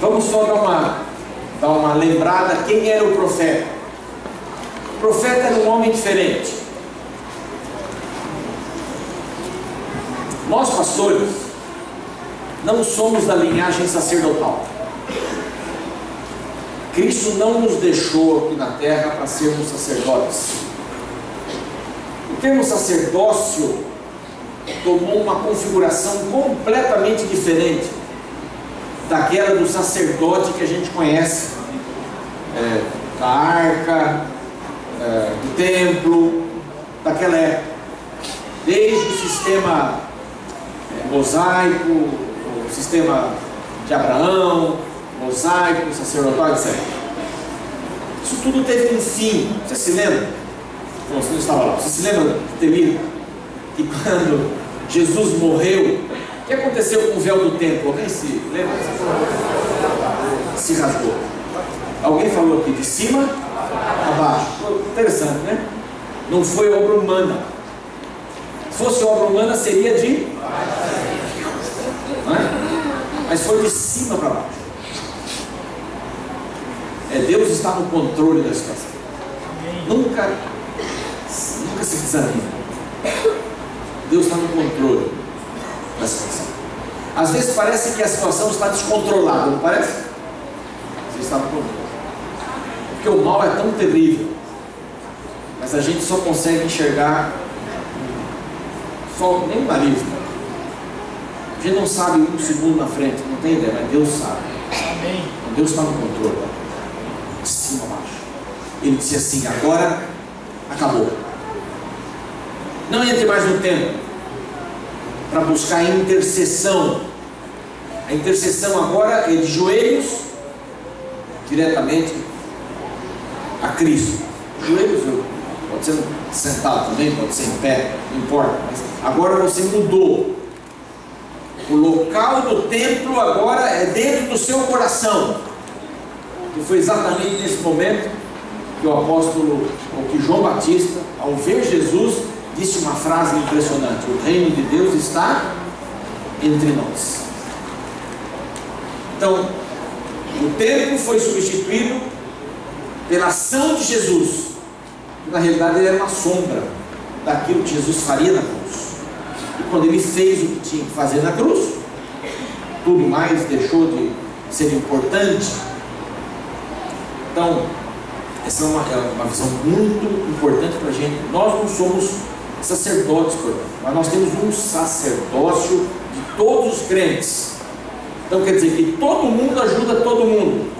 Vamos só dar uma lembrada quem era o profeta. O profeta era um homem diferente. Nós, pastores, não somos da linhagem sacerdotal. Cristo não nos deixou aqui na terra para sermos sacerdotes. O termo sacerdócio tomou uma configuração completamente diferente daquela do sacerdote que a gente conhece, da arca, do templo, daquela época. Desde o sistema mosaico, o sistema de Abraão, mosaico, sacerdotal, etc. Isso tudo teve um fim. Você se lembra? Bom, você não estava lá. Você se lembra de ter lido que quando Jesus morreu, o que aconteceu com o véu do templo? Alguém se lembra? Se rasgou. Alguém falou aqui de cima a baixo. Interessante, né? Não foi obra humana. Se fosse obra humana, seria de... Não é? Mas foi de cima para baixo. Deus está no controle da situação. Nunca se desanime. Deus está no controle da situação. Às vezes parece que a situação está descontrolada, não parece? Você está no controle. Porque o mal é tão terrível, mas a gente só consegue enxergar nem o nariz. A gente não sabe um segundo na frente, não tem ideia, mas Deus sabe. Amém. Deus está no controle, de cima a baixo. Ele disse assim: agora acabou. Não entre mais no templo para buscar a intercessão. A intercessão agora é de joelhos diretamente a Cristo. Joelhos, pode ser sentado também, pode ser em pé, não importa. Mas agora você mudou. O local do templo agora é dentro do seu coração. E foi exatamente nesse momento que o apóstolo, ou que João Batista, ao ver Jesus, disse uma frase impressionante: o reino de Deus está entre nós. Então, o templo foi substituído pela ação de Jesus. Na realidade, ele era uma sombra daquilo que Jesus faria na cruz. E quando ele fez o que tinha que fazer na cruz, tudo mais deixou de ser importante. Então, essa é uma visão muito importante para a gente. Nós não somos sacerdotes, mas nós temos um sacerdócio de todos os crentes. Então quer dizer que todo mundo ajuda todo mundo.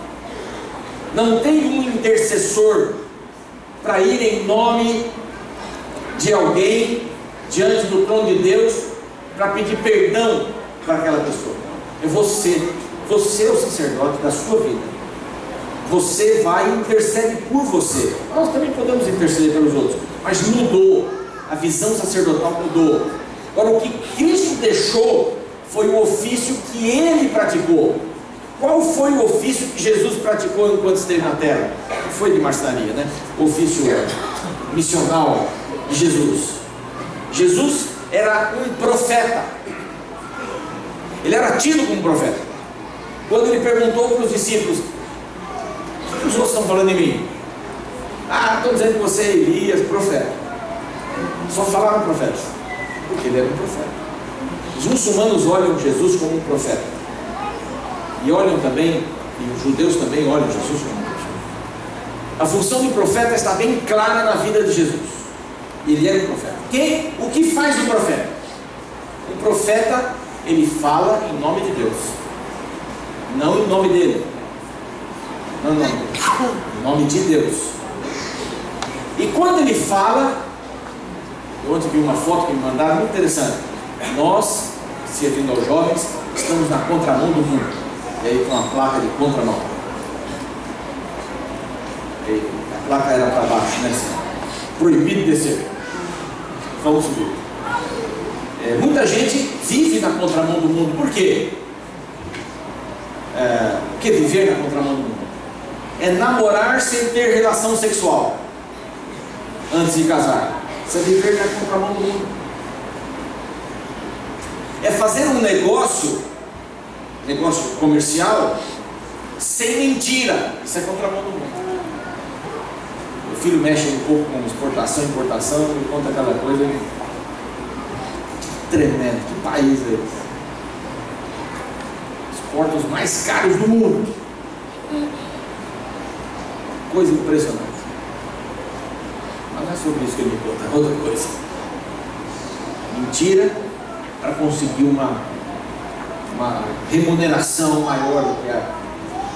Não tem um intercessor para ir em nome de alguém diante do trono de Deus para pedir perdão para aquela pessoa. É você. Você é o sacerdote da sua vida. Você vai e intercede por você. Nós também podemos interceder pelos outros, mas mudou. A visão sacerdotal mudou. Agora, o que Cristo deixou foi o ofício que Ele praticou. Qual foi o ofício que Jesus praticou enquanto esteve na terra? Não foi de marcenaria, né? O ofício missional de Jesus. Jesus era um profeta. Ele era tido como profeta. Quando ele perguntou para os discípulos: o que os outros estão falando de mim? Estão dizendo que você é Elias, profeta. Só falaram profetas, porque ele era um profeta. Os muçulmanos olham Jesus como um profeta, e olham também, e os judeus também olham Jesus como um profeta. A função do profeta está bem clara na vida de Jesus. Ele era um profeta. O que faz o profeta? O profeta, ele fala em nome de Deus, não em nome dele. Não, em nome de Deus. E quando ele fala, eu ontem vi uma foto que me mandaram muito interessante. Nós, servindo aos jovens, estamos na contramão do mundo. E aí com a placa de contramão. E a placa era para baixo, né? Proibido descer. Vamos subir. Muita gente vive na contramão do mundo. Por quê? O que viver na contramão do mundo? É namorar sem ter relação sexual antes de casar. Isso é viver na contramão do mundo. É fazer um negócio negócio comercial, sem mentira. Isso é contramão do mundo. Meu filho mexe um pouco com exportação e importação, me conta aquela coisa tremendo. Que país é esse? Exporta os mais caros do mundo. Coisa impressionante. Mas não é sobre isso que ele me conta, é outra coisa. Mentira para conseguir uma remuneração maior do que a...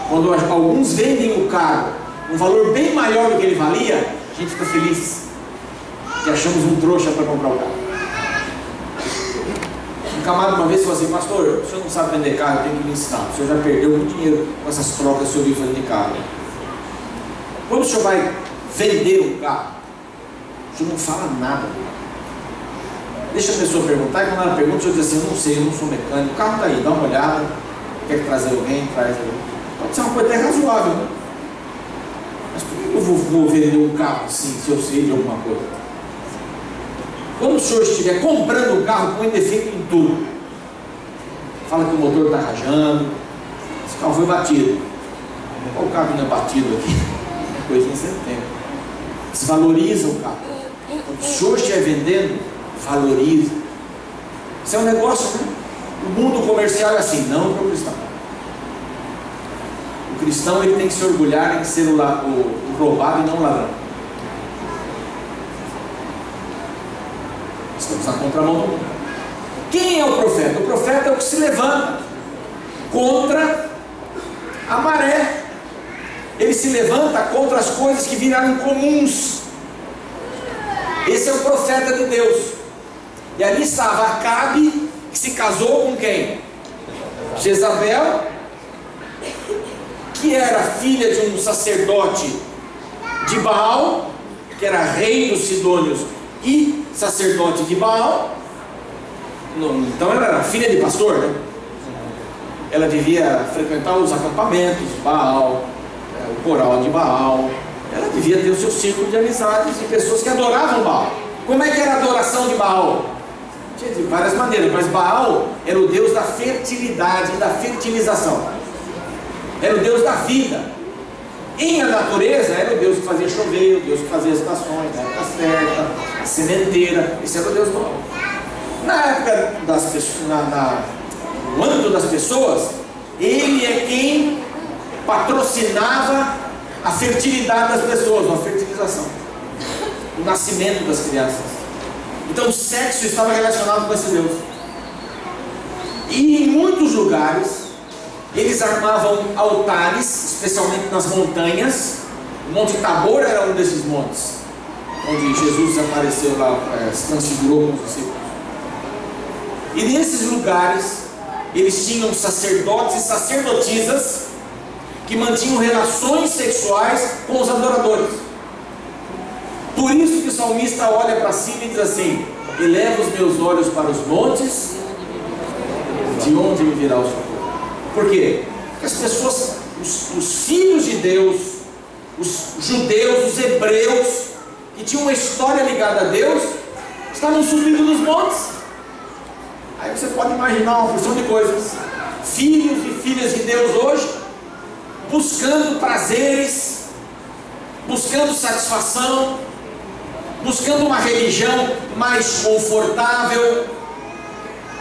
Quando alguns vendem o carro um valor bem maior do que ele valia, a gente fica feliz que achamos um trouxa para comprar o carro. Um camarada uma vez falou assim: pastor, o senhor não sabe vender carro, eu tenho que me ensinar. O senhor já perdeu muito dinheiro com essas trocas que o senhor viu fazendo de carro. Quando o senhor vai vender um carro, o senhor não fala nada. Deixa a pessoa perguntar, e quando ela pergunta, o senhor diz assim: eu não sei, eu não sou mecânico, o carro está aí, dá uma olhada, quer trazer alguém, traz alguém. Pode ser uma coisa até razoável, né? Mas por que eu vou vender um carro assim, se eu sei de alguma coisa? Quando o senhor estiver comprando um carro, põe defeito em tudo. Fala que o motor está rajando, esse carro foi batido. Qual o carro não é batido aqui? Coisinha sem tempo. Desvaloriza o carro. Quando o senhor estiver vendendo, valoriza. Isso é um negócio, né? O mundo comercial é assim, não para o cristão. O cristão, ele tem que se orgulhar em ser o roubado e não o ladrão. Estamos na contramão do mundo. Quem é o profeta? O profeta é o que se levanta contra a maré. Ele se levanta contra as coisas que viraram comuns. Esse é o profeta de Deus. E ali estava Acabe, que se casou com quem? Jezabel, que era filha de um sacerdote de Baal, que era rei dos Sidônios e sacerdote de Baal. Então ela era filha de pastor, né? Ela devia frequentar os acampamentos de Baal, o coral de Baal. Ela devia ter o seu círculo de amizades e pessoas que adoravam Baal. Como é que era a adoração de Baal? Tinha de várias maneiras, mas Baal era o deus da fertilidade, da fertilização. Era o deus da vida. Em a natureza era o deus que fazia chover, o deus que fazia as estações, a época certa, a sementeira. Esse era o deus Baal. Na época das pessoas, no âmbito das pessoas, ele é quem patrocinava a fertilidade das pessoas, a fertilização, o nascimento das crianças. Então o sexo estava relacionado com esse Deus. E em muitos lugares eles armavam altares, especialmente nas montanhas. O Monte Tabor era um desses montes, onde Jesus apareceu lá, se transfigurou com os discípulos. E nesses lugares eles tinham sacerdotes e sacerdotisas que mantinham relações sexuais com os adoradores. Por isso que o salmista olha para cima e diz assim: eleva os meus olhos para os montes, de onde me virá o socorro. Por quê? Porque as pessoas, os filhos de Deus, os judeus, os hebreus, que tinham uma história ligada a Deus, estavam subindo nos montes. Aí você pode imaginar uma porção de coisas. Filhos e filhas de Deus hoje, buscando prazeres, buscando satisfação, buscando uma religião mais confortável,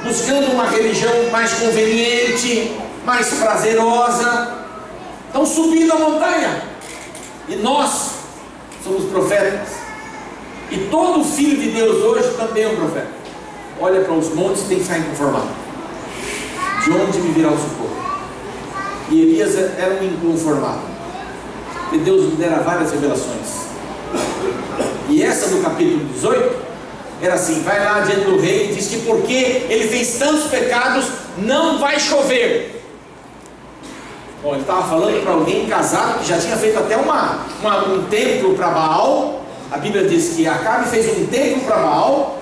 buscando uma religião mais conveniente, mais prazerosa. Estão subindo a montanha. E nós somos profetas. E todo filho de Deus hoje também é um profeta. Olha para os montes e tem que ficar inconformado. De onde me virá o socorro? E Elias era um inconformado. E Deus lhe dera várias revelações. E essa do capítulo 18 era assim: vai lá diante do rei e diz que porque ele fez tantos pecados, não vai chover. Bom, ele estava falando para alguém casado que já tinha feito até um templo para Baal. A Bíblia diz que Acabe fez um templo para Baal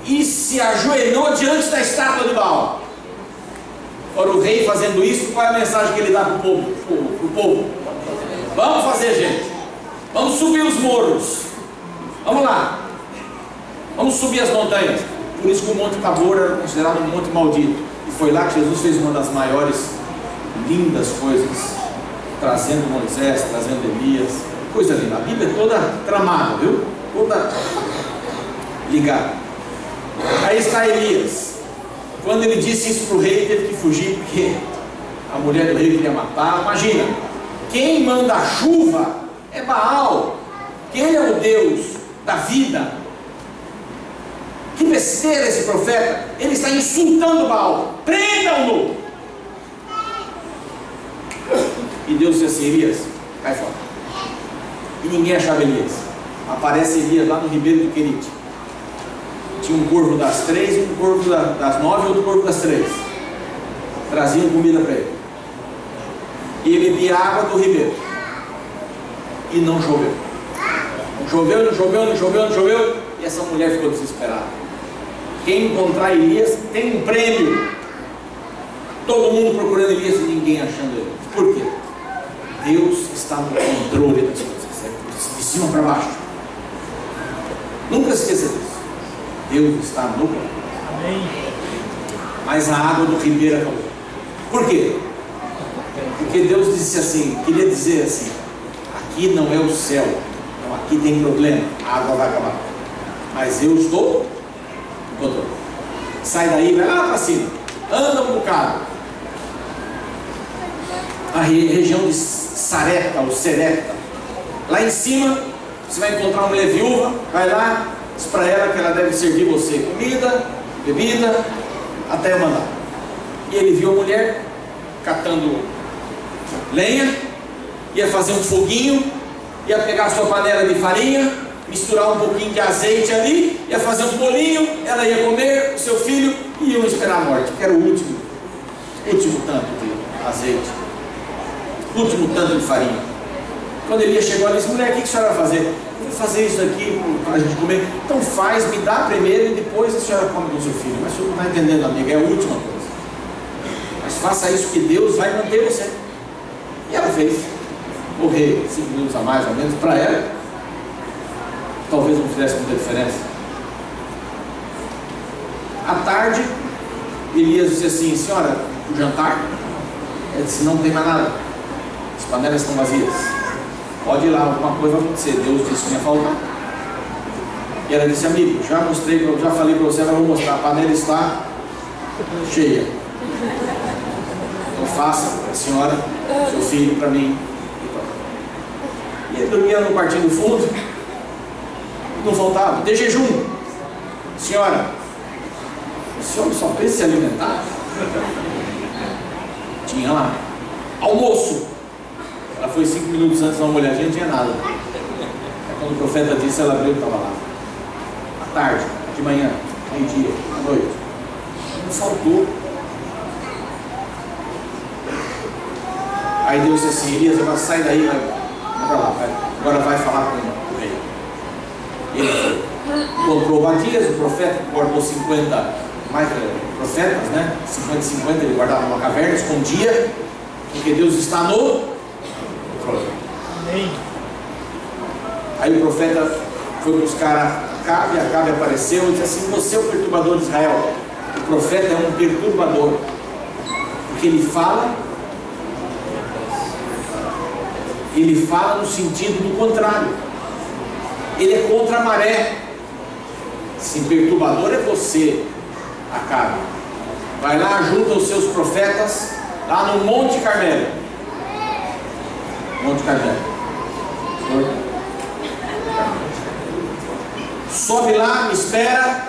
e se ajoelhou diante da estátua de Baal. Ora, o rei fazendo isso, qual é a mensagem que ele dá para o povo? Vamos fazer, gente. Vamos subir os morros. Vamos lá. Vamos subir as montanhas. Por isso que o Monte Tabor era considerado um monte maldito. E Foi lá que Jesus fez uma das maiores, lindas coisas, trazendo Moisés, trazendo Elias, coisa linda. A Bíblia é toda tramada, viu? Toda ligada. Aí está Elias. Quando ele disse isso para o rei, ele teve que fugir, porque a mulher do rei queria matar. Imagina, quem manda a chuva é Baal, que ele é o Deus da vida. Que besteira esse profeta, ele está insultando Baal, prendam-no. E Deus disse assim: Elias, cai fora. E ninguém achava Elias. Aparece Elias lá no ribeiro do Querite. Tinha um corvo das 3, um corvo das 9 e outro corvo das 3. Traziam comida para ele. E ele bebia água do ribeiro. E não choveu. Não choveu, não choveu, não choveu, não choveu. E essa mulher ficou desesperada. Quem encontrar Elias tem um prêmio. Todo mundo procurando Elias e ninguém achando ele. Por quê? Deus está no controle das coisas, de cima para baixo. Nunca esqueça disso. Deus está no controle. Amém. Mas a água do ribeiro acabou. Por quê? Porque Deus disse assim, queria dizer assim: aqui não é o céu, então aqui tem problema, a água vai acabar. Mas eu estou no controle. Sai daí, vai lá para cima, anda um bocado. A região de Sarepta, ou Serepta, lá em cima você vai encontrar uma mulher viúva. Vai lá, diz para ela que ela deve servir você comida, bebida, até eu mandar. E ele viu a mulher catando lenha, ia fazer um foguinho, ia pegar a sua panela de farinha, misturar um pouquinho de azeite ali, ia fazer um bolinho, ela ia comer, o seu filho, e iam esperar a morte, que era o último tanto de azeite, o último tanto de farinha. Quando ele chegou, ela disse: mulher, o que a senhora vai fazer? Eu vou fazer isso aqui para a gente comer. Então faz, me dá primeiro e depois a senhora come com o seu filho. Mas o senhor não está entendendo, amiga, é a última coisa. Mas faça isso que Deus vai manter você. E ela fez. Morrer 5 minutos a mais ou menos, para ela talvez não fizesse muita diferença. À tarde, Elias disse assim: senhora, o jantar? Ela disse: não tem mais nada, as panelas estão vazias, pode ir lá, alguma coisa vai acontecer. Deus disse que ia faltar. E ela disse: amigo, já falei para você, agora vou mostrar, a panela está cheia. Então faça para a senhora, seu filho, para mim. E ele dormia no quartinho do fundo, não faltava. De jejum, senhora, o senhor só pensa em se alimentar? Tinha lá. Almoço, ela foi 5 minutos antes, dar uma olhadinha, não tinha nada. Quando o profeta disse, ela abriu e estava lá. À tarde, de manhã, meio-dia, à noite, não faltou. Aí Deus disse assim: Elias, agora sai daí, vai para lá, agora vai falar com o rei. Ele foi. Encontrou Obadias, o profeta, que guardou 50 profetas, né? 50, ele guardava numa caverna, escondia, porque Deus está no controle. Amém. Aí o profeta foi buscar Acabe apareceu e disse assim: você é o perturbador de Israel. O profeta é um perturbador, porque ele fala no sentido do contrário. Ele é contra a maré. Se perturbador é você, Acabe. Vai lá, junta os seus profetas lá no Monte Carmelo. Monte Carmelo. Sobe lá, me espera,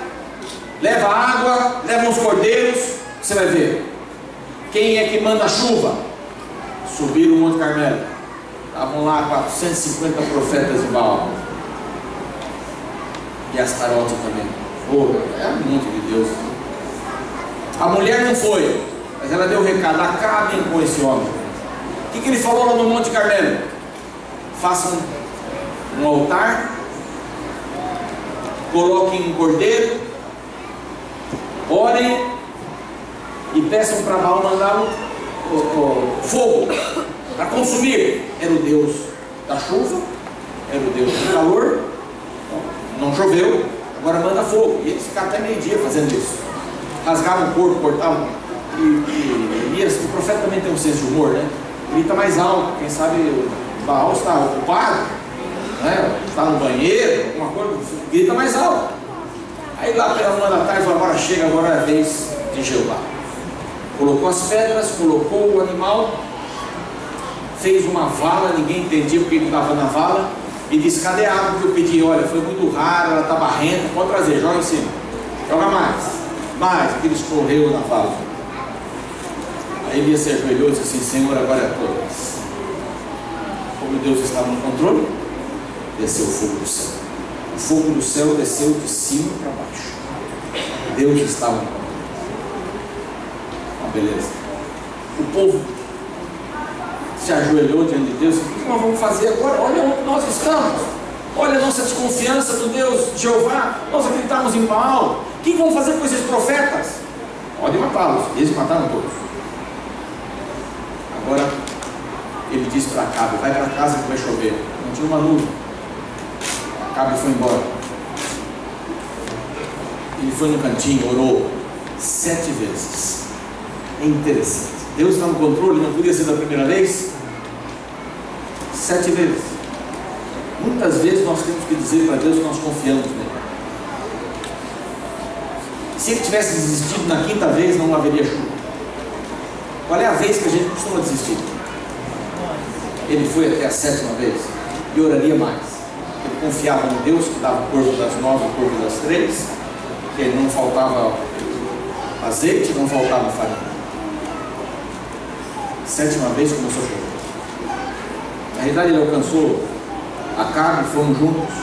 leva água, leva uns cordeiros. Você vai ver quem é que manda a chuva. Subiram o Monte Carmelo. Estavam lá 450 profetas de Baal. E Astarote também. É um monte de Deus. A mulher não foi, mas ela deu o recado: acabem com esse homem. O que ele falou lá no Monte Carmelo? Façam um altar, coloquem um cordeiro, orem e peçam para Baal mandar o fogo para consumir. Era o Deus da chuva, era o Deus do calor. Não choveu, agora manda fogo. E eles ficaram até meio-dia fazendo isso. Rasgavam o corpo, cortavam E Elias, o profeta também tem um senso de humor, né? Grita mais alto, quem sabe o Baal está ocupado, né? Está no banheiro, alguma coisa, grita mais alto. Aí lá pela 1 da tarde, agora chega, agora é a vez de Jeová. Colocou as pedras, colocou o animal, fez uma vala, ninguém entendia porque ele estava na vala, e disse: cadê a água que eu pedi? Olha, foi muito rara, ela está barrenta, pode trazer, joga em cima, joga mais, aquele escorreu na vala. Aí Elias se ajoelhou e disse assim: Senhor, agora é todas. Como Deus estava no controle, desceu o fogo do céu. O fogo do céu desceu de cima para baixo. Deus estava no controle. Beleza. O povo se ajoelhou diante de Deus. O que nós vamos fazer agora? Olha onde nós estamos. Olha a nossa desconfiança do Deus Jeová. Nós acreditamos em Baal. O que vão fazer com esses profetas? Pode matá-los. Eles mataram todos. Agora ele disse para Acabe: vai para casa que vai chover. Não tinha uma nuvem. Acabe foi embora. Ele foi no cantinho, orou 7 vezes. É interessante. Deus está no controle, não podia ser da primeira vez? 7 vezes. Muitas vezes nós temos que dizer para Deus que nós confiamos nele. Se ele tivesse desistido na 5ª vez, não haveria chuva. Qual é a vez que a gente costuma desistir? Ele foi até a 7ª vez e oraria mais. Ele confiava em Deus, que dava o corpo das 9, o corpo das 3, que não faltava azeite, não faltava farinha. 7ª vez começou a chover. Na realidade ele alcançou Acabe, foram juntos.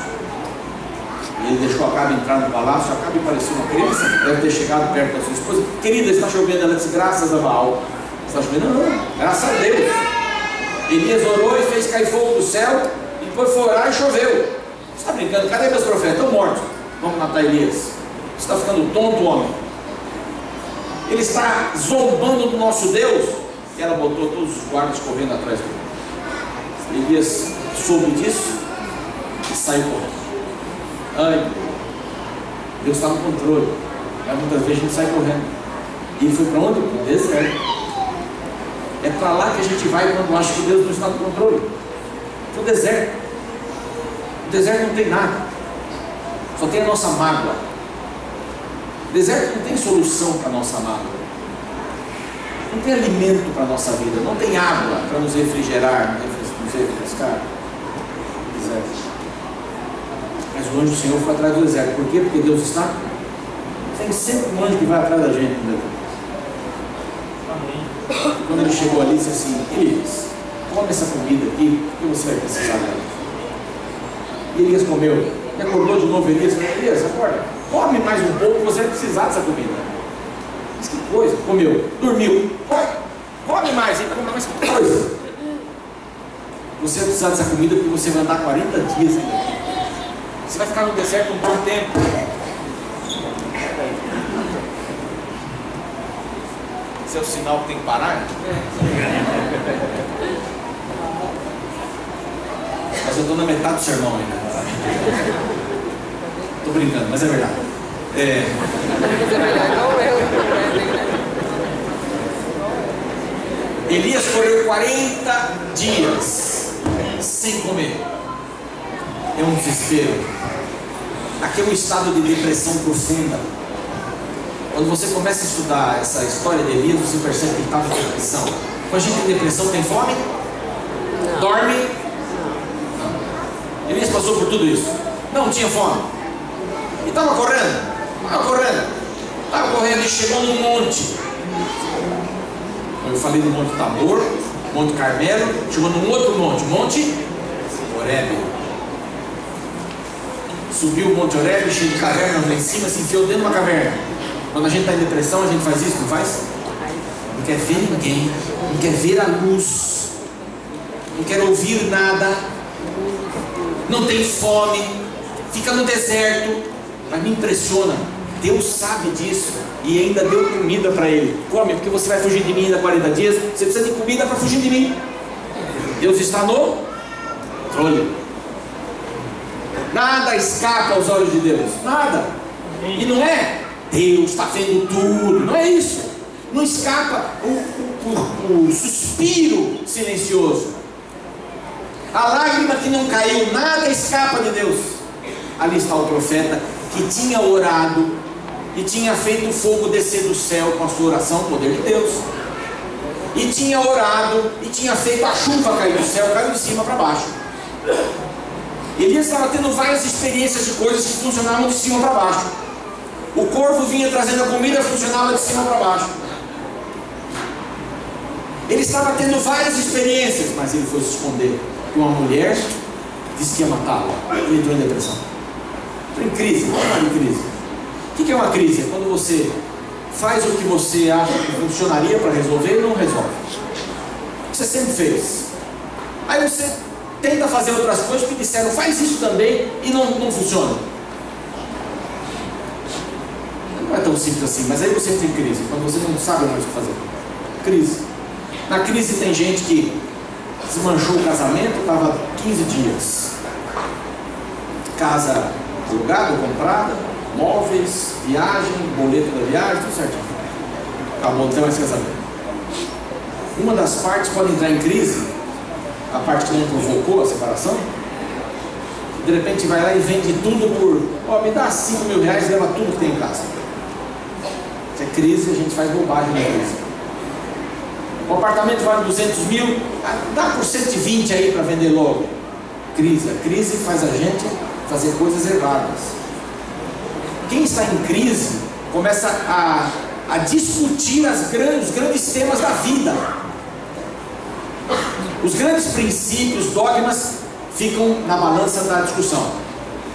E ele deixou Acabe entrar no palácio. Acabe parecia uma criança, deve ter chegado perto da sua esposa. Querida, está chovendo. Ela disse: graças a Baal. Está chovendo? Não, graças a Deus. Elias orou e fez cair fogo do céu. E depois foi orar e choveu. Você está brincando? Cadê meus profetas? Estão mortos. Vamos matar Elias. Você está ficando tonto, homem. Ele está zombando do nosso Deus. E ela botou todos os guardas correndo atrás dele. Elias soube disso e saiu correndo. Ai, Deus está no controle. Mas muitas vezes a gente sai correndo. E ele foi para onde? Para o deserto. É para lá que a gente vai quando acha que Deus não está no controle. Para o deserto. O deserto não tem nada. Só tem a nossa mágoa. O deserto não tem solução para a nossa mágoa. Não tem alimento para a nossa vida, não tem água para nos refrigerar, nos refrescar. Deserto. Mas o anjo do Senhor foi atrás do deserto. Por quê? Porque Deus está. Tem sempre um anjo que vai atrás da gente. Quando ele chegou ali, disse assim: Elias, come essa comida aqui, porque você vai precisar dela. E Elias comeu. E acordou de novo Elias e falou: Elias, acorda, come mais um pouco, você vai precisar dessa comida. Mas que coisa, comeu, dormiu, come mais, ele come mais, que coisa. Você vai precisar dessa comida porque você vai andar 40 dias aqui. Você vai ficar no deserto um bom tempo. Esse é o sinal que tem que parar? Mas eu estou na metade do sermão ainda. Estou brincando, mas é verdade. Elias correu 40 dias sem comer. É um desespero. Aqui é um estado de depressão profunda. Quando você começa a estudar essa história de Elias, você percebe que ele estava em depressão. Quando a gente tem depressão, tem fome? Não. Dorme? Não. Elias passou por tudo isso. Não tinha fome. E estava correndo. Estava correndo e chegou num monte. Eu falei do Monte Tabor, Monte Carmelo. Chegou num outro monte, Monte Horebe. Subiu o Monte Horebe, cheio de cavernas lá em cima, se enfiou dentro de uma caverna. Quando a gente está em depressão, a gente faz isso, não faz? Não quer ver ninguém, não quer ver a luz, não quer ouvir nada, não tem fome, fica no deserto. Mas me impressiona, Deus sabe disso e ainda deu comida para ele. Come, porque você vai fugir de mim ainda 40 dias, você precisa de comida para fugir de mim. Deus está no controle. Nada escapa aos olhos de Deus, nada. E não é Deus está vendo tudo, não é isso. não escapa o suspiro silencioso, a lágrima que não caiu, nada escapa de Deus. Ali está o profeta que tinha orado e tinha feito o fogo descer do céu com a sua oração, o poder de Deus, e tinha orado e tinha feito a chuva cair do céu, caiu de cima para baixo. Elias estava tendo várias experiências de coisas que funcionavam de cima para baixo. O corvo vinha trazendo a comida, funcionava de cima para baixo. Ele estava tendo várias experiências, mas ele foi se esconder. Uma mulher disse que ia matá-lo. Ele entrou em depressão. Entrou em crise. Vamos lá em crise. O que é uma crise? É quando você faz o que você acha que funcionaria para resolver e não resolve. Você sempre fez. Aí você tenta fazer outras coisas que disseram, faz isso também, e não funciona. Não é tão simples assim, mas aí você entra em crise, quando você não sabe mais o que fazer. Crise. Na crise tem gente que desmanchou o casamento, estava 15 dias. Casa alugada ou comprada, móveis, viagem, boleto da viagem, tudo certinho. Acabou, não tem mais casamento. Uma das partes pode entrar em crise, a parte que não provocou a separação, de repente vai lá e vende tudo por, me dá 5 mil reais e leva tudo que tem em casa. Se é crise, a gente faz bobagem na crise. O apartamento vale 200 mil, dá por 120 aí para vender logo. Crise. A crise faz a gente fazer coisas erradas. Quem está em crise começa a discutir os grandes temas da vida. Os grandes princípios, dogmas, ficam na balança da discussão,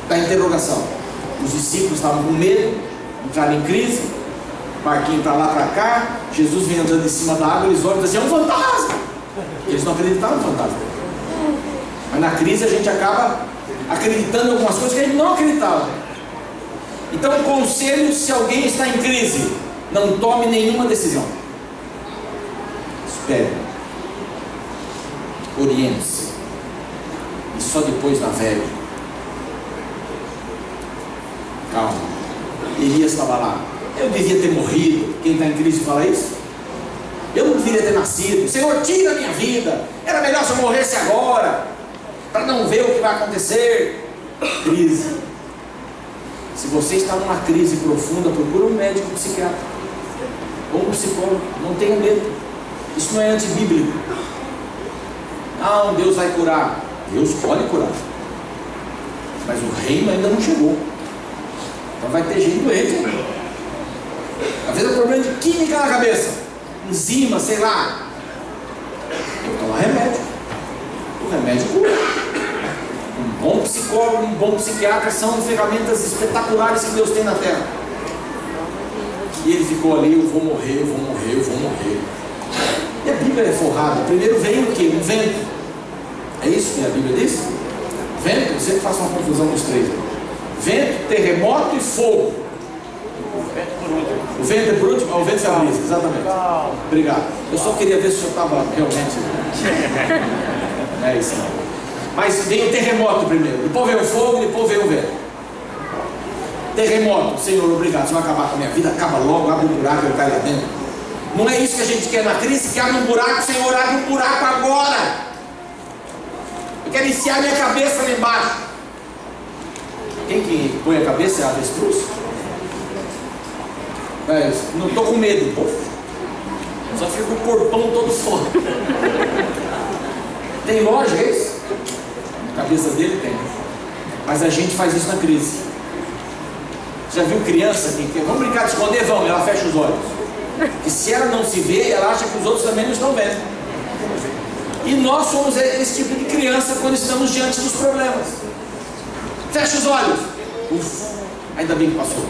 da interrogação. Os discípulos estavam com medo, entraram em crise, barquinho para lá, para cá, Jesus vem andando em cima da água, eles olham e dizem, é um fantasma! Eles não acreditavam no fantasma. Mas na crise a gente acaba acreditando em algumas coisas que a gente não acreditava. Então, conselho, se alguém está em crise, não tome nenhuma decisão. Espere. Oriente-se. E só depois navegue. Calma. Elias estava lá. Eu devia ter morrido. Quem está em crise fala isso? Eu não deveria ter nascido. Senhor, tira a minha vida. Era melhor se eu morresse agora, para não ver o que vai acontecer. Crise. Se você está numa crise profunda, procura um médico, um psiquiatra ou um psicólogo. Não tenha medo. Isso não é antibíblico. Não, Deus vai curar. Deus pode curar, mas o reino ainda não chegou. Então vai ter gente doente. Às vezes é problema de química na cabeça, enzima, sei lá. Eu tomo remédio. O remédio cura. Um bom psicólogo, um bom psiquiatra são ferramentas espetaculares que Deus tem na terra. E ele ficou ali, eu vou morrer, eu vou morrer, eu vou morrer. E a Bíblia é forrada. Primeiro veio o quê? Um vento. É isso que a Bíblia diz? Vento, eu sempre faço uma confusão com os três. Vento, terremoto e fogo. O vento é por último? O vento é a brisa, exatamente. Obrigado. Eu só queria ver se o senhor estava realmente. É isso não. Mas veio o terremoto primeiro, depois veio o fogo, depois veio o vento. Terremoto, Senhor, obrigado. Você vai acabar com a minha vida, acaba logo, abre um buraco, eu caio lá dentro. Não é isso que a gente quer na crise, que abre um buraco, Senhor, abre um buraco agora. Eu quero enfiar minha cabeça lá embaixo. Quem que põe a cabeça é a avestruz? Não estou com medo, pô. Só fica com o corpão todo fora. Tem lógica isso? A cabeça dele tem. Mas a gente faz isso na crise. Já viu criança que vamos brincar de esconder? Vamos, ela fecha os olhos. E se ela não se vê, ela acha que os outros também não estão vendo. E nós somos esse tipo de criança quando estamos diante dos problemas. Fecha os olhos. Ufa, ainda bem que passou.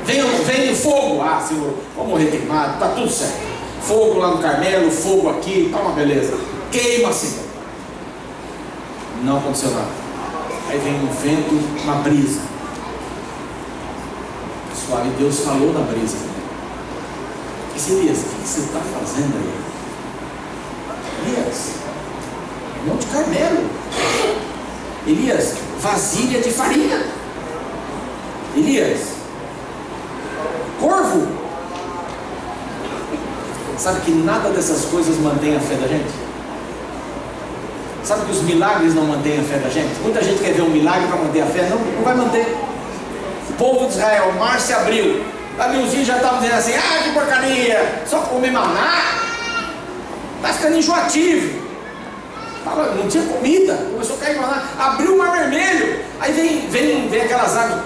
Vem o fogo. Ah, Senhor, vou morrer queimado, tá tudo certo. Fogo lá no Carmelo, fogo aqui, tá uma beleza. Queima, Senhor. Não aconteceu nada. Aí vem um vento, uma brisa. Suave, Deus falou na brisa. Disse, Elias, o que você está fazendo aí? Elias, Monte Carmelo. Elias, vasilha de farinha. Elias, Corvo. Sabe que nada dessas coisas mantém a fé da gente? Sabe que os milagres não mantêm a fé da gente? Muita gente quer ver um milagre para manter a fé, não vai manter. O povo de Israel, o mar se abriu. Ali os dias já estavam dizendo assim: ah, que porcaria, só comer maná, está ficando enjoativo. Não tinha comida, começou a cair maná, abriu o mar vermelho. Aí vem aquelas águas.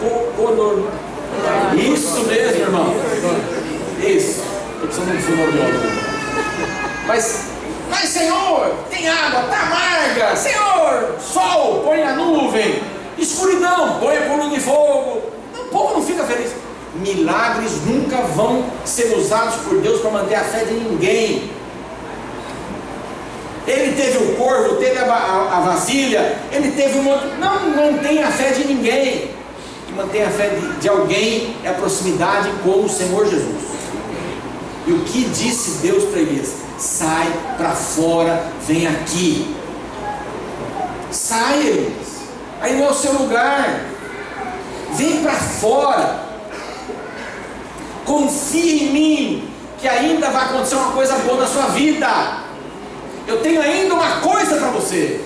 Isso mesmo, irmão. Isso. Eu preciso de um fonoaudiólogo. Mas Senhor, tem água, está amarga. Senhor, sol, põe a nuvem. Escuridão, põe a coluna de fogo. O povo não fica feliz. Milagres nunca vão ser usados por Deus para manter a fé de ninguém. Ele teve o corvo, teve a vasilha, ele teve um monte. Não mantém a fé de ninguém. O que mantém a fé de alguém é a proximidade com o Senhor Jesus. E o que disse Deus para Elias? Sai para fora, vem aqui. Sai, Elias. Aí não é o seu lugar. Vem para fora. Confia em mim, que ainda vai acontecer uma coisa boa na sua vida. Eu tenho ainda uma coisa para você.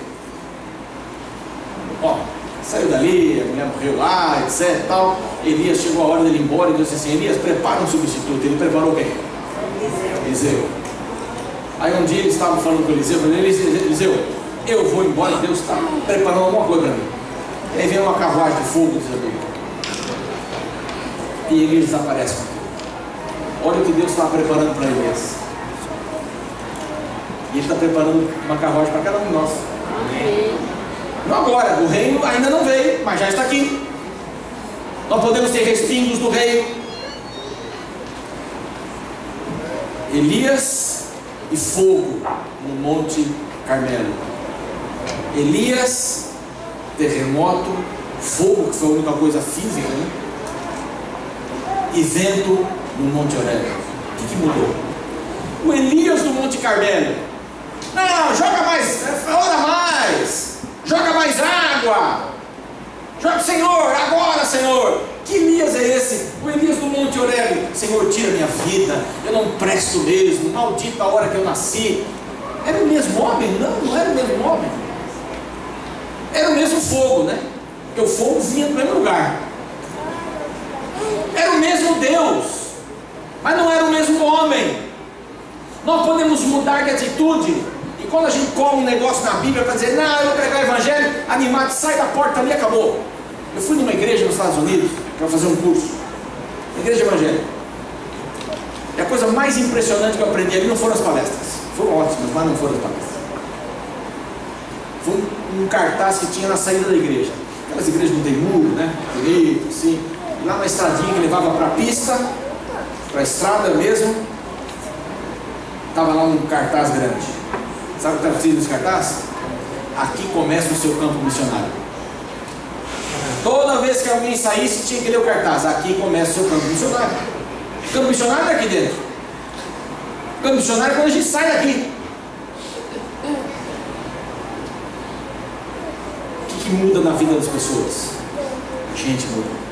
Ó, saiu dali, a mulher morreu lá, etc. Tal. Elias chegou a hora dele ir embora e disse assim: Elias, prepara um substituto. Ele preparou quem? Eliseu. Aí um dia eles estavam falando com Eliseu, falando: Eliseu, eu vou embora, Deus está preparando alguma coisa para mim. Aí vem uma carruagem de fogo, diz a Bíblia. E Elias desaparece com aquilo. Olha o que Deus estava preparando para Elias. E Ele está preparando uma carruagem para cada um de nós. Amém. Não agora, o reino ainda não veio, mas já está aqui. Nós podemos ter respingos do reino. Elias e fogo no Monte Carmelo. Elias, terremoto, fogo, que foi a única coisa física, né? E vento no Monte Horebe. O que mudou? O Elias do Monte Carmelo: não, joga mais, ora mais, joga mais água, joga, Senhor, agora, Senhor. Que Elias é esse? O Elias do Monte Horebe: Senhor, tira minha vida, eu não presto mesmo, maldita a hora que eu nasci. Era o mesmo homem? Não era o mesmo homem. Era o mesmo fogo, né? Porque o fogo vinha do mesmo lugar. Era o mesmo Deus, mas não era o mesmo homem. Nós podemos mudar de atitude. E quando a gente come um negócio na Bíblia para dizer: não, eu vou pregar o Evangelho, animado, sai da porta ali e acabou. Eu fui numa igreja nos Estados Unidos para fazer um curso, igreja evangélica. E a coisa mais impressionante que eu aprendi ali não foram as palestras, foram ótimas, mas não foram as palestras. Foi um cartaz que tinha na saída da igreja. Aquelas igrejas não tem muro, né? Bonito, assim. Lá na estradinha que levava para a pista, para a estrada mesmo, estava lá um cartaz grande. Sabe o que estava escrito nesse cartaz? Aqui começa o seu campo missionário. Toda vez que alguém saísse, tinha que ler o cartaz: aqui começa o seu campo missionário. O campo missionário é aqui dentro. O campo missionário é quando a gente sai daqui. O que muda na vida das pessoas? A gente muda.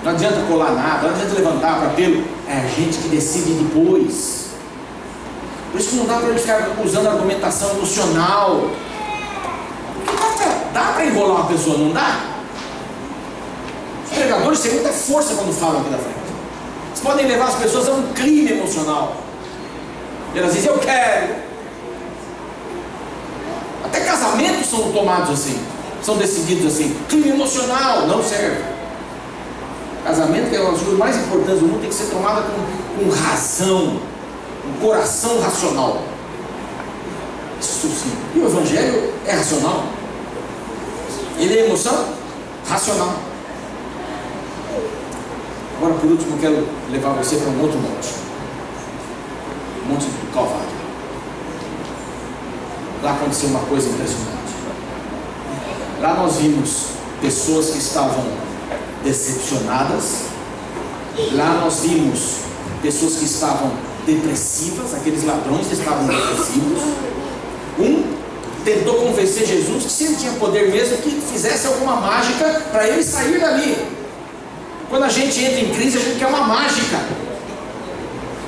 Não adianta colar nada, não adianta levantar para pelo. É a gente que decide depois. Por isso que não dá para ele ficar usando argumentação emocional. Dá para enrolar uma pessoa, não dá? Os pregadores têm muita força quando falam aqui da frente. Eles podem levar as pessoas a um crime emocional. E elas dizem: eu quero. Até casamentos são tomados assim, são decididos assim. Crime emocional não serve. Casamento, que é uma das coisas mais importantes do mundo, tem que ser tomada com razão, um coração racional. Isso sim. E o Evangelho é racional. Ele é emoção racional. Agora, por último, eu quero levar você para um outro monte. O Monte do Calvário. Lá aconteceu uma coisa impressionante. Lá nós vimos pessoas que estavam decepcionadas. Lá nós vimos pessoas que estavam depressivas. Aqueles ladrões que estavam depressivos. Um tentou convencer Jesus que se ele tinha poder mesmo, que fizesse alguma mágica para ele sair dali. Quando a gente entra em crise, a gente quer uma mágica.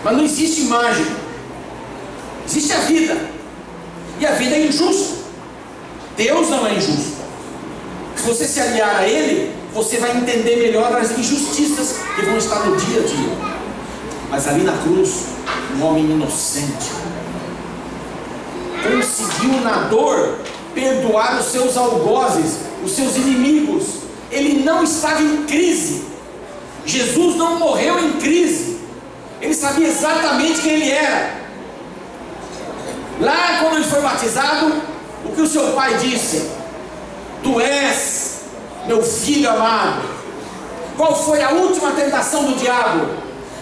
Mas não existe mágica. Existe a vida. E a vida é injusta. Deus não é injusto. Se você se aliar a Ele, você vai entender melhor as injustiças que vão estar no dia a dia. Mas ali na cruz, um homem inocente conseguiu na dor perdoar os seus algozes, os seus inimigos. Ele não estava em crise. Jesus não morreu em crise. Ele sabia exatamente quem ele era. Lá quando ele foi batizado, o que o seu pai disse? Tu és meu filho amado. Qual foi a última tentação do diabo?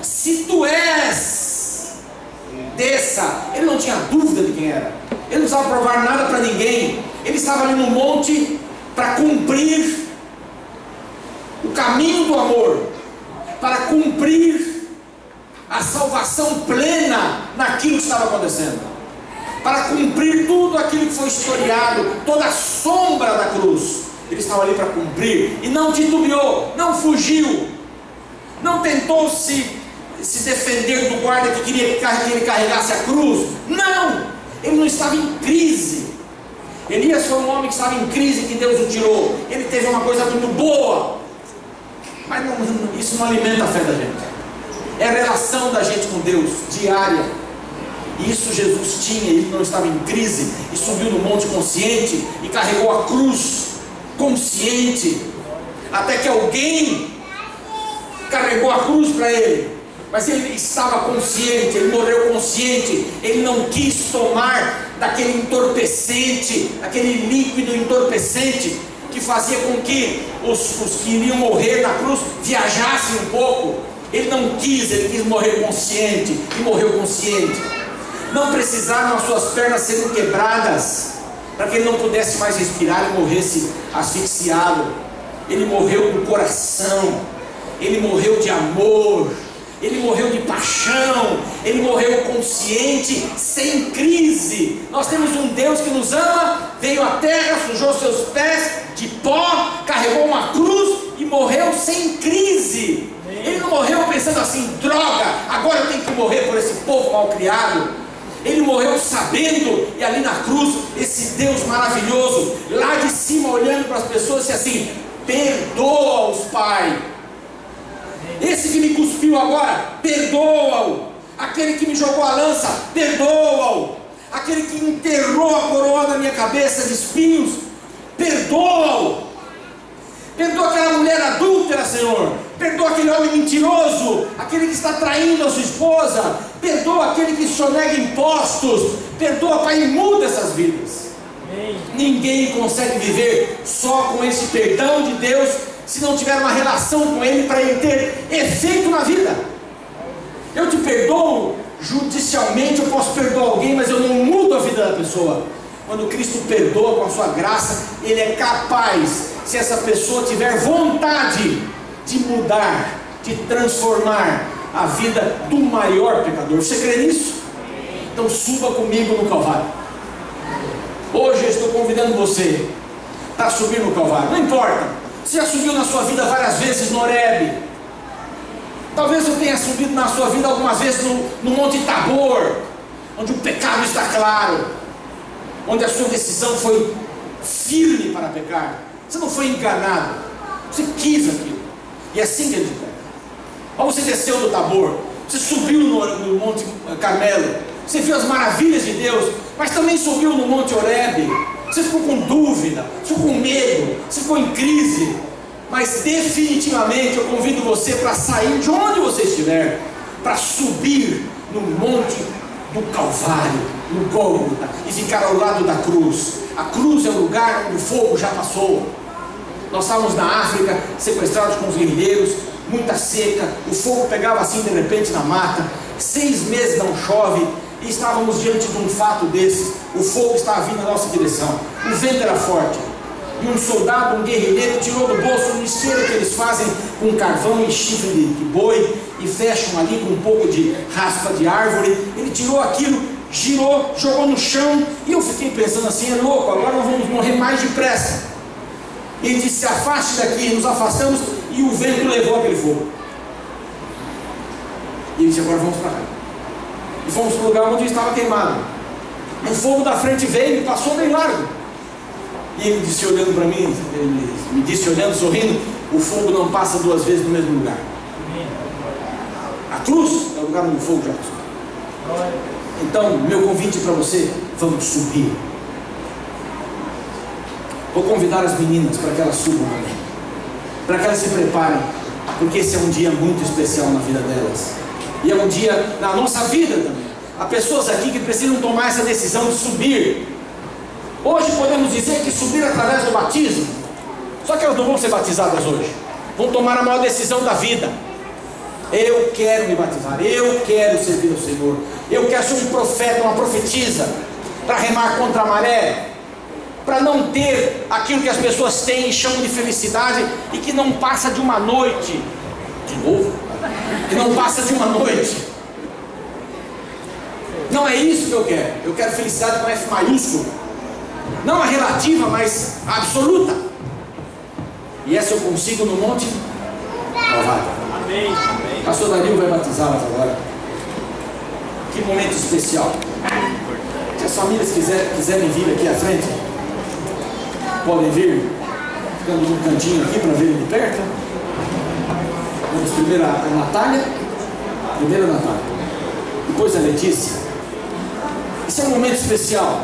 Se tu és, desça. Ele não tinha dúvida de quem era. Ele não precisava provar nada para ninguém. Ele estava ali no monte para cumprir o caminho do amor, para cumprir a salvação plena naquilo que estava acontecendo, para cumprir tudo aquilo que foi historiado, toda a sombra da cruz. Ele estava ali para cumprir, e não titubeou, não fugiu, não tentou se defender do guarda que queria que ele carregasse a cruz. Não, ele não estava em crise. Elias foi um homem que estava em crise, que Deus o tirou. Ele teve uma coisa muito boa, mas isso não alimenta a fé da gente. É a relação da gente com Deus, diária. Isso Jesus tinha. Ele não estava em crise, e subiu no monte consciente, e carregou a cruz consciente, até que alguém carregou a cruz para ele. Mas ele estava consciente, ele morreu consciente. Ele não quis tomar daquele entorpecente, aquele líquido entorpecente que fazia com que os que iriam morrer na cruz viajassem um pouco. Ele não quis, ele quis morrer consciente, e morreu consciente. Não precisaram as suas pernas serem quebradas para que ele não pudesse mais respirar e morresse asfixiado. Ele morreu do coração, ele morreu de amor, ele morreu de paixão, ele morreu consciente, sem crise. Nós temos um Deus que nos ama, veio à terra, sujou seus pés de pó, carregou uma cruz e morreu sem crise. Ele não morreu pensando assim: droga, agora eu tenho que morrer por esse povo mal criado. Ele morreu sabendo, e ali na cruz, esse Deus maravilhoso, lá de cima olhando para as pessoas, disse assim: perdoa-os, Pai. Esse que me cuspiu agora, perdoa-o. Aquele que me jogou a lança, perdoa-o. Aquele que enterrou a coroa na minha cabeça de espinhos, perdoa-o. Perdoa aquela mulher adúltera, Senhor. Perdoa aquele homem mentiroso, aquele que está traindo a sua esposa. Perdoa aquele que sonega impostos. Perdoa, Pai, e muda essas vidas. Ninguém consegue viver só com esse perdão de Deus se não tiver uma relação com Ele, para Ele ter efeito na vida. Eu te perdoo judicialmente, eu posso perdoar alguém, mas eu não mudo a vida da pessoa. Quando Cristo perdoa com a sua graça, Ele é capaz, se essa pessoa tiver vontade, de mudar, de transformar a vida do maior pecador. Você crê nisso? Então suba comigo no Calvário. Hoje eu estou convidando você para subir no Calvário. Não importa, você já subiu na sua vida várias vezes no Horebe. Talvez eu tenha subido na sua vida algumas vezes no Monte Tabor, onde o pecado está claro, onde a sua decisão foi firme para pecar. Você não foi enganado, você quis aquilo. E é assim que a gente pega. Ou você desceu do Tabor, você subiu no Monte Carmelo, você viu as maravilhas de Deus, mas também subiu no Monte Horebe. Você ficou com dúvida, você ficou com medo, você ficou em crise. Mas definitivamente eu convido você para sair de onde você estiver, para subir no Monte do Calvário, no Gólgota, e ficar ao lado da cruz. A cruz é o lugar onde o fogo já passou. Nós estávamos na África, sequestrados com os guerrilheiros, muita seca, o fogo pegava assim de repente na mata, 6 meses não chove, e estávamos diante de um fato desse. O fogo estava vindo na nossa direção, o vento era forte, e um soldado, um guerrilheiro, tirou do bolso um isqueiro que eles fazem com carvão e chifre de boi, e fecham ali com um pouco de raspa de árvore. Ele tirou aquilo, girou, jogou no chão, e eu fiquei pensando assim: é louco, agora nós vamos morrer mais depressa. Ele disse: se afaste daqui. Nos afastamos, e e o vento levou aquele fogo. E ele disse: agora vamos para cá. E fomos para o lugar onde estava queimado. O fogo da frente veio e passou bem largo. E ele disse, olhando para mim, ele me disse, olhando, sorrindo: o fogo não passa duas vezes no mesmo lugar. A cruz é o lugar onde o fogo já passou. Então, meu convite para você: vamos subir. Vou convidar as meninas para que elas subam também, para que elas se preparem, porque esse é um dia muito especial na vida delas, e é um dia na nossa vida também. Há pessoas aqui que precisam tomar essa decisão de subir. Hoje podemos dizer que subir através do batismo, só que elas não vão ser batizadas hoje, vão tomar a maior decisão da vida. Eu quero me batizar, eu quero servir ao Senhor, eu quero ser um profeta, uma profetisa, para remar contra a maré, para não ter aquilo que as pessoas têm e chamam de felicidade, e que não passa de uma noite, de novo, que não passa de uma noite. Não é isso que eu quero felicidade com F maiúsculo, não a relativa, mas a absoluta, e essa eu consigo no Monte Calvário. Amém. Pastor Dario vai batizá-las agora. Que momento especial. Se as famílias quiserem vir aqui à frente, podem vir, ficando num cantinho aqui para verem de perto. Vamos primeiro a Natália, depois a Letícia. Esse é um momento especial.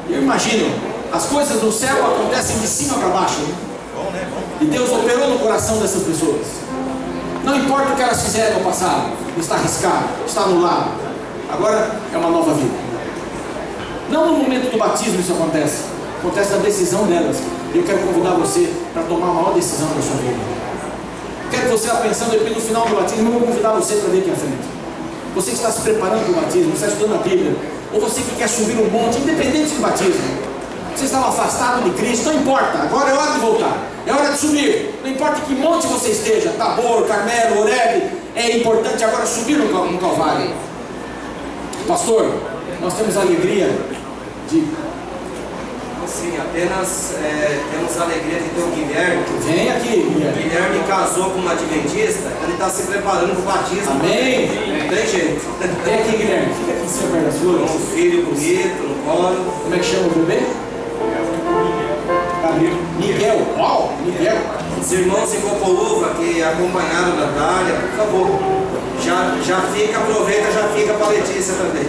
Eu imagino, as coisas no céu acontecem de cima para baixo, né? E Deus operou no coração dessas pessoas. Não importa o que elas fizeram no passado, está arriscado, está anulado. Agora é uma nova vida. Não no momento do batismo isso acontece na decisão delas. E eu quero convidar você para tomar a maior decisão da sua vida. Quero que você vá pensando, e no final do batismo eu vou convidar você para vir aqui à frente. Você que está se preparando para o batismo, você está estudando a Bíblia, ou você que quer subir um monte, independente do batismo. Você estava afastado de Cristo, não importa, agora é hora de voltar, é hora de subir. Não importa que monte você esteja, Tabor, Carmelo, Horebe, é importante agora subir no Calvário. Pastor, nós temos a alegria de... Sim, apenas temos a alegria de ter o Guilherme. Vem aqui, Guilherme. O Guilherme casou com uma adventista, ele está se preparando para o batismo. Amém. Não tem jeito. Vem aqui, Guilherme, fica aqui em cima perto das flores. Um filho bonito, no colo. Como é que chama o bebê? Miguel. Uau, Miguel. Os irmãos em Copoluva que acompanharam a Natália, por favor, já fica, aproveita, já fica para a Letícia também.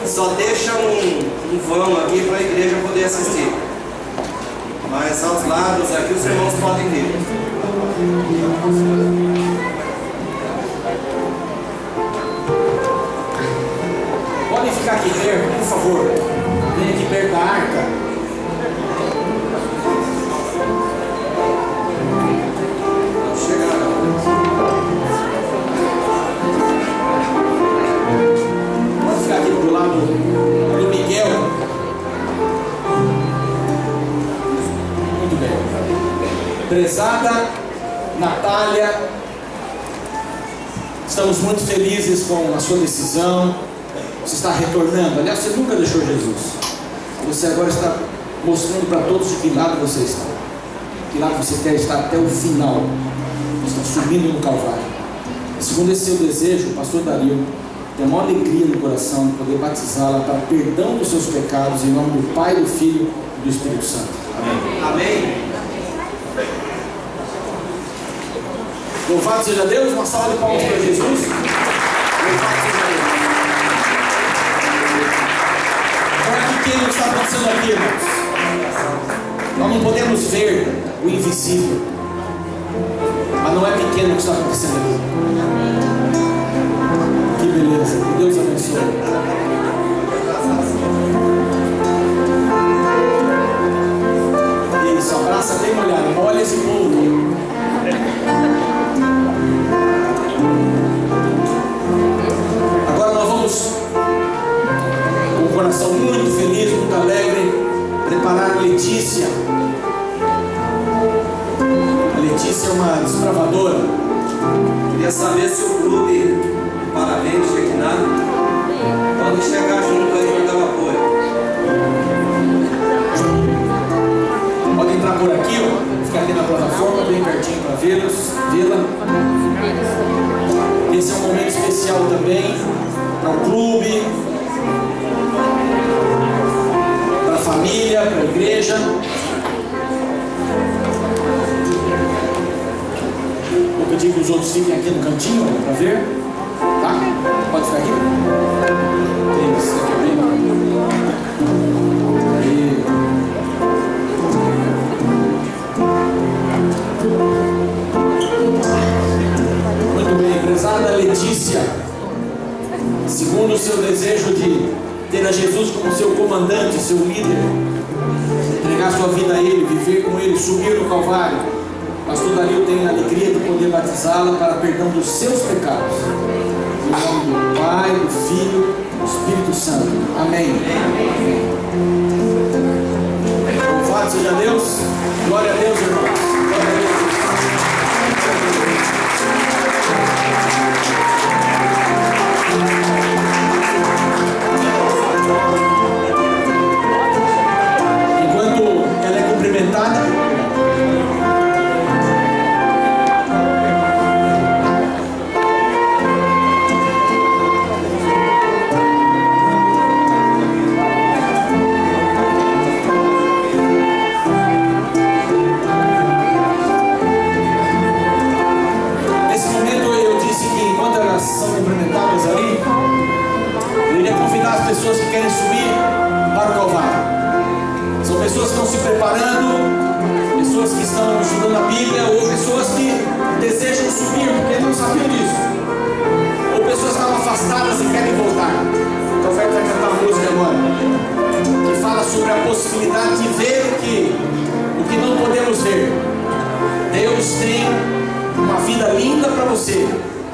Só deixa um vão aqui para a igreja poder assistir. Mas aos lados aqui os irmãos podem vir. Podem ficar aqui perto, por favor. Vem aqui perto da arca. Pode ficar aqui do lado do Miguel. Muito bem. Prezada Natália, estamos muito felizes com a sua decisão. Você está retornando. Aliás, você nunca deixou Jesus. Você agora está mostrando para todos de que lado você está. Que lado você quer estar até o final. Você está subindo no Calvário. Segundo esse seu desejo, o pastor Dario tem a maior alegria no coração de poder batizá-la para perdão dos seus pecados, em nome do Pai, do Filho e do Espírito Santo. Amém. Amém. Louvado seja Deus. Uma salva de palmas para Jesus. Louvado seja Deus. Não é pequeno o que está acontecendo aqui, irmãos. Nós não podemos ver o invisível, mas não é pequeno o que está acontecendo aqui. Que beleza, que Deus abençoe. Isso, abraça bem molhado, molha esse povo. Agora nós vamos, com o coração muito feliz, muito alegre, preparar a Letícia. A Letícia é uma desbravadora. Queria saber se o clube Parabéns, Shekinah, pode chegar junto aí para dar apoio. Pode entrar por aqui, ó. Ficar aqui na plataforma, bem pertinho para vê-los. para o clube, para a família, para a igreja. Vou pedir que os outros fiquem aqui no cantinho para ver, tá? Pode ficar aqui? Isso, aqui é bem. Muito bem, prezada Letícia, segundo o seu desejo de ter a Jesus como seu comandante, seu líder, entregar sua vida a Ele, viver com Ele, subir no Calvário, pastor Dario tem a alegria de poder batizá-la para perdão dos seus pecados. Em nome do Pai, do Filho, do Espírito Santo. Amém. Louvado seja Deus. Glória a Deus, irmãos. Glória a Deus. Enquanto ela é cumprimentada, as pessoas que querem subir para o Calvário. São pessoas que estão se preparando, pessoas que estão estudando a Bíblia, ou pessoas que desejam subir porque não sabiam disso, ou pessoas que estavam afastadas e querem voltar. O profeta vai cantar uma música agora que fala sobre a possibilidade de ver o que não podemos ver. Deus tem uma vida linda para você,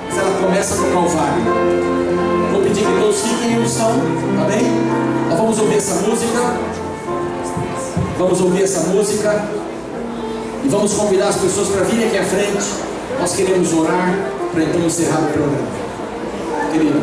mas ela começa no Calvário. Vou pedir que todos fiquem onde estão, tá bem? Nós vamos ouvir essa música. Vamos ouvir essa música. E vamos convidar as pessoas para virem aqui à frente. Nós queremos orar para então encerrar o programa. Querido.